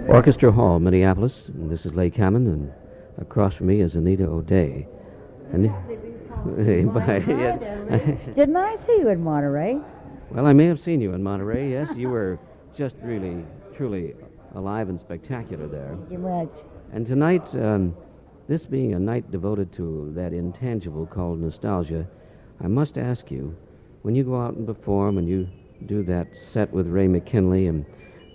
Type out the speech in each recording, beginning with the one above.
Orchestra Hall, Minneapolis. And this is Leigh Kamman, and across from me is Anita O'Day. And Didn't I see you in Monterey? well, I may have seen you in Monterey. Yes, you were just really, truly alive and spectacular there. Thank you much. And tonight, this being a night devoted to that intangible called nostalgia, I must ask you, when you go out and perform and you do that set with Ray McKinley, and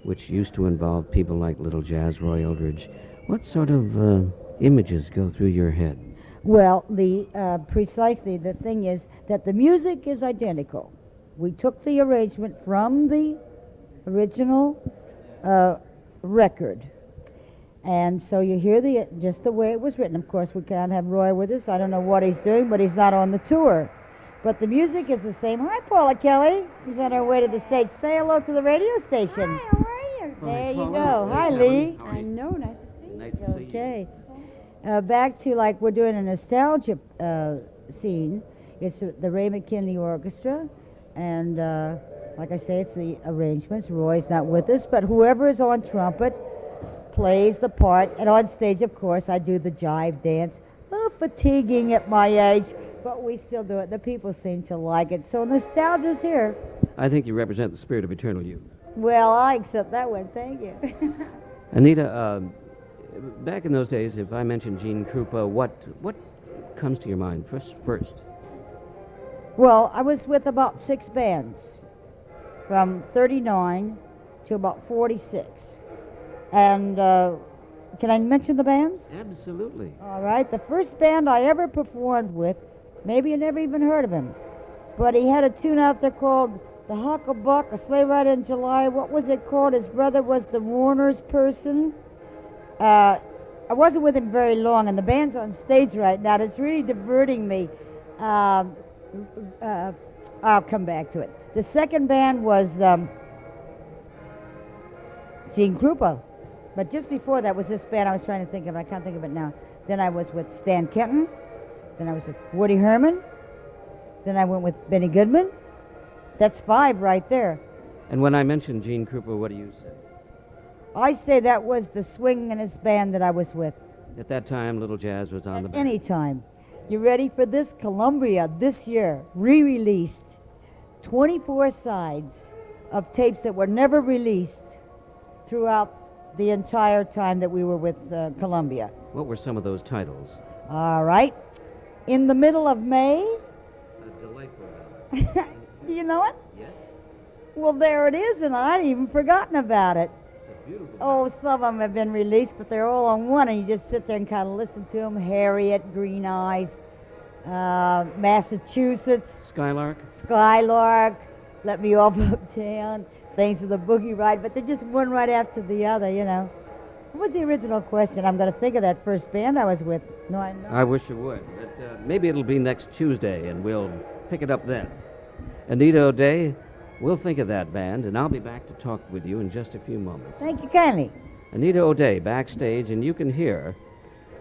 which used to involve people like Little Jazz, Roy Eldridge, what sort of images go through your head? Well, precisely the thing is that the music is identical. We took the arrangement from the original record. And so you hear just the way it was written. Of course, we can't have Roy with us. I don't know what he's doing, but he's not on the tour. But the music is the same. Hi, Paula Kelly. She's on her way to the States. Say hello to the radio station. Hi, how are you? There you Paula. go. Hey, Hi, Kamman. Leigh. How are I you? know, nice to see you. Nice to see you. Okay. Back to like we're doing a nostalgia scene. It's the Ray McKinley Orchestra. And like I say, it's the arrangements. Roy's not with us, but whoever is on trumpet plays the part. And on stage, of course, I do the jive dance. A little fatiguing at my age, but we still do it. The people seem to like it. So nostalgia's here. I think you represent the spirit of eternal youth. Well, I accept that one. Thank you. Anita, back in those days, if I mention Gene Krupa, what comes to your mind first? Well, I was with about 6 bands from 39 to about 46. And can I mention the bands? Absolutely. All right. The first band I ever performed with, maybe you never even heard of him, but he had a tune out there called The Hucklebuck, A Sleigh Ride in July. What was it called? His brother was the Warner's person. I wasn't with him very long, and the band's on stage right now. It's really diverting me. I'll come back to it. The second band was Gene Krupa. But just before that was this band I was trying to think of. I can't think of it now. Then I was with Stan Kenton. Then I was with Woody Herman. Then I went with Benny Goodman. That's 5 right there. And when I mention Gene Krupa, what do you say? I say that was the swingin'est band that I was with. At that time, Little Jazz was on the At back. any time. You ready for this? Columbia this year re-released 24 sides of tapes that were never released throughout the entire time that we were with Columbia. What were some of those titles? All right. In the middle of May. A delightful. Do you know it? Yes. Well, there it is, and I'd even forgotten about it. It's a beautiful. Oh, some of them have been released, but they're all on one, and you just sit there and kind of listen to them. Harriet, Green Eyes, Massachusetts, Skylark. Skylark, Let Me Off Uptown, Things of the Boogie Ride, but they're just one right after the other, you know. What was the original question? I'm going to think of that first band I was with. No, I'm not. I wish you would, but maybe it'll be next Tuesday, and we'll pick it up then. Anita O'Day, we'll think of that band, and I'll be back to talk with you in just a few moments. Thank you kindly. Anita O'Day backstage, and you can hear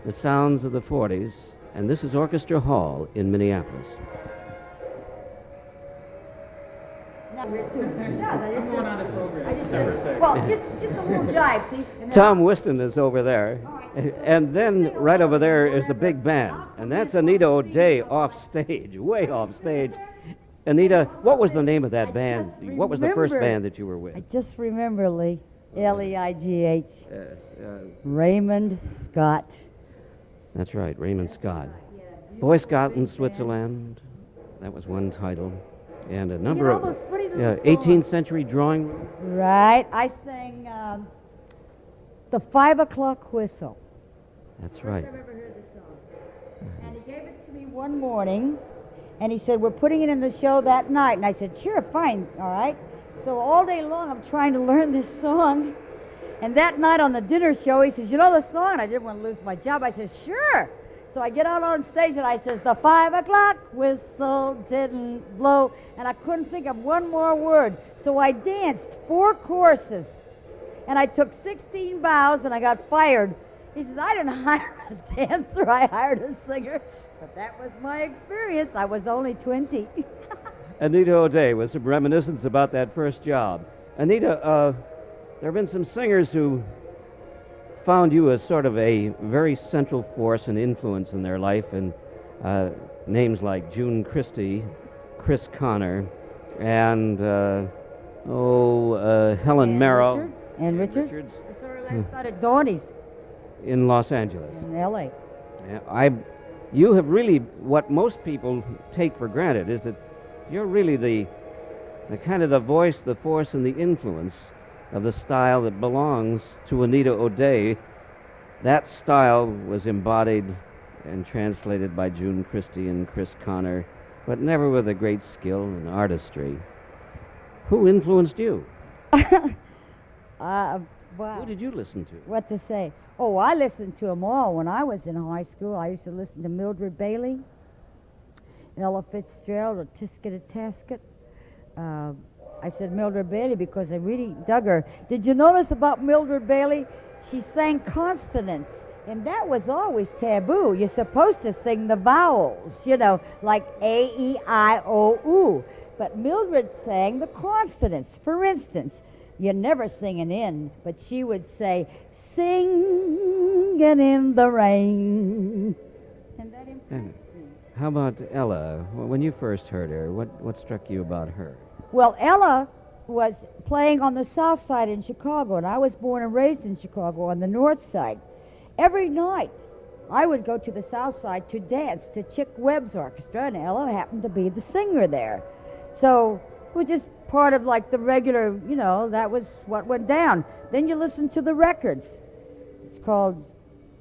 the sounds of the 40s, and this is Orchestra Hall in Minneapolis. Well, just a little jive, see? Tom Whiston is over there, and then right over there is the big band, and that's Anita O'Day off stage, way off stage. Anita, what was the name of that band? What was the first band that you were with? I just remember, Leigh. Leigh. Uh, Raymond Scott. That's right, Raymond Scott. Boy Scout in Switzerland. That was one title. And a number of 18th century drawing room. Right. I sang the 5 o'clock whistle. That's right. I've ever heard the song. And he gave it to me one morning, and he said, we're putting it in the show that night. And I said, sure, fine, all right. So all day long I'm trying to learn this song. And that night on the dinner show, he says, you know the song? And I didn't want to lose my job. I said, sure. So I get out on stage and I says, the 5 o'clock whistle didn't blow. And I couldn't think of one more word. So I danced 4 courses. And I took 16 bows and I got fired. He says, I didn't hire a dancer, I hired a singer. But that was my experience. I was only 20. Anita O'Day with some reminiscence about that first job. Anita, there have been some singers who found you as sort of a very central force and influence in their life, and names like June Christie, Chris Connor, and Helen And Merrill. Richard. And Richards. I saw her last night at Donnie's In Los Angeles. in L.A. You have really, what most people take for granted is that you're really the kind of the voice, the force, and the influence of the style that belongs to Anita O'Day. That style was embodied and translated by June Christie and Chris Connor, but never with a great skill and artistry. Who influenced you? Wow. Who did you listen to? What to say? Oh, I listened to them all when I was in high school. I used to listen to Mildred Bailey, Ella Fitzgerald, or Tisket Tasket. I said Mildred Bailey because I really dug her. Did you notice about Mildred Bailey? She sang consonants, and that was always taboo. You're supposed to sing the vowels, like A, E, I, O, U. But Mildred sang the consonants. For instance, you're never singing in, but she would say, singing in the rain. And that impressed me. How about Ella? When you first heard her, what struck you about her? Well, Ella was playing on the south side in Chicago, and I was born and raised in Chicago on the north side. Every night, I would go to the south side to dance to Chick Webb's orchestra, and Ella happened to be the singer there. So it was just part of like the regular, that was what went down. Then you listen to the records. It's called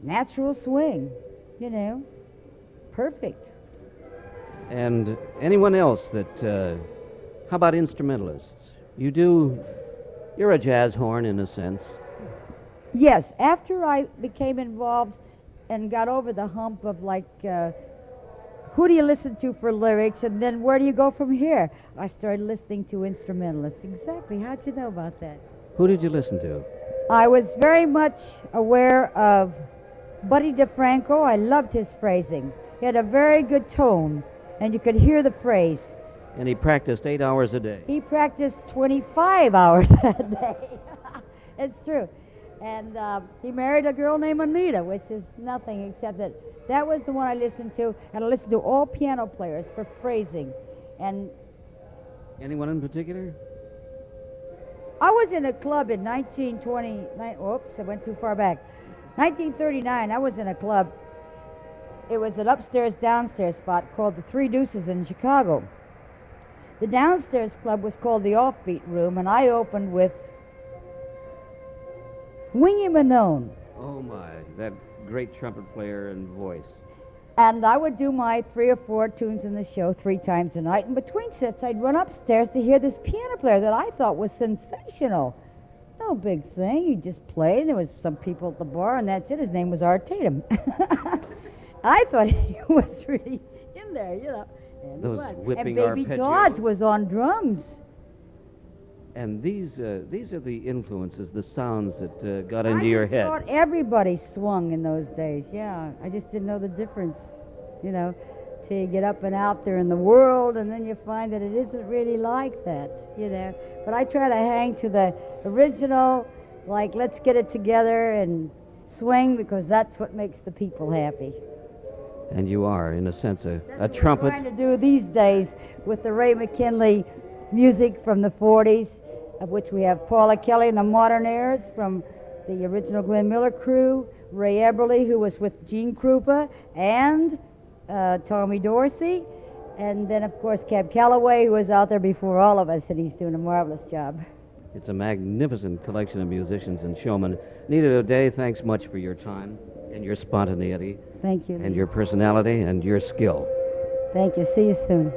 Natural Swing, perfect. And anyone else that, how about instrumentalists? You're a jazz horn in a sense. Yes, after I became involved and got over the hump of who do you listen to for lyrics, and then where do you go from here? I started listening to instrumentalists. Exactly. How'd you know about that? Who did you listen to? I was very much aware of Buddy DeFranco. I loved his phrasing. He had a very good tone, and you could hear the phrase. And he practiced 8 hours a day. He practiced 25 hours a day. It's true. And he married a girl named Anita, which is nothing except that was the one I listened to, and I listened to all piano players for phrasing. And anyone in particular? I was in a club in 1929. Oops, I went too far back. 1939, I was in a club. It was an upstairs-downstairs spot called the Three Deuces in Chicago. The downstairs club was called the Offbeat Room, and I opened with Wingy Manone. Oh, my, that great trumpet player and voice. And I would do my 3 or 4 tunes in the show 3 times a night. And between sets, I'd run upstairs to hear this piano player that I thought was sensational. No big thing. He just played. There was some people at the bar, and that's it. His name was Art Tatum. I thought he was really in there, And those whipping and Baby arpeggios. Dodds was on drums. And these are the influences, the sounds that got into your head. I thought everybody swung in those days, yeah. I just didn't know the difference, till you get up and out there in the world, and then you find that it isn't really like that, But I try to hang to the original, let's get it together and swing, because that's what makes the people happy. And you are, in a sense, a That's trumpet. what we're trying to do these days with the Ray McKinley music from the 40s, of which we have Paula Kelly and the Modernaires from the original Glenn Miller crew, Ray Eberly, who was with Gene Krupa, and Tommy Dorsey, and then, of course, Cab Calloway, who was out there before all of us, and he's doing a marvelous job. It's a magnificent collection of musicians and showmen. Anita O'Day, thanks much for your time and your spontaneity. Thank you. And your personality and your skill. Thank you. See you soon.